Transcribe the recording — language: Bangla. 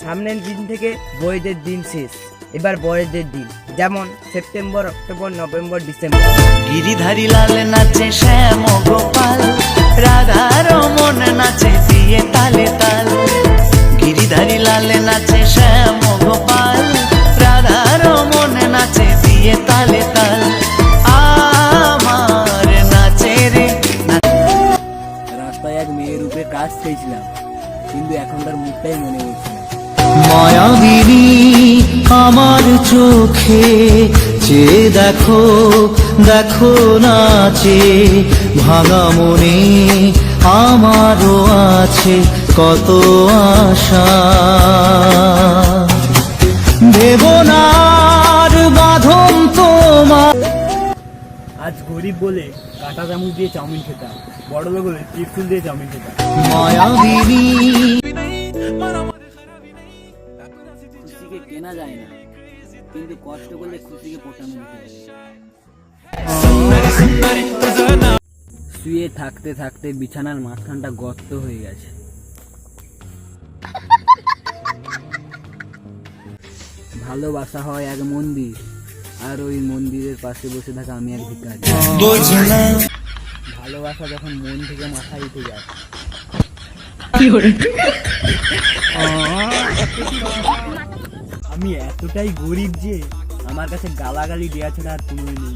সামনের দিন থেকে বইদের দিন শেষ, এবার বড়দের দিন, যেমন September, October, November, December. Giridhari Lal নাচে শ্যাম গোপাল, রাধার মন নাচে দিয়ে তালে তাল। গিরিধারী লাল নাচে শ্যাম গোপাল, রাধার মন নাচে দিয়ে তালে তাল। আমার নাচে রে। রাস্তায় এক মেয়ের উপরে কাজ খেয়েছিলাম, কিন্তু এখন তার মুখটাই মনে হচ্ছে না। মায়াবিনী আমার চোখে চেয়ে দেখো, দেখো নাচে ভাঙা মনে আমারও আছে কত আশা। দেবনার বাঁধন তোমার। আজ গরিব বলে কাঁটা চামচ দিয়ে চাউমিন খেতাম, বড় লোক বলে টিপফুল দিয়ে চাউমিন খেতাম। মায়াবিনী খুশিকে কেনা যায় না, কিন্তু কষ্ট করলে খুশিকে পোটানো যেতে পারে। শুয়ে থাকতে থাকতে বিছানার মাঝখানটা গর্ত হয়ে গেছে। ভালোবাসা হয় এক মন্দির, আর ওই মন্দিরের পাশে বসে থাকা আমি এক ভিখারি। ভালোবাসা যখন মন থেকে মাথায় উঠে যায়। আমি এতটাই গরিব যে আমার কাছে গালাগালি দেওয়া ছাড়া আর কোনো নেই।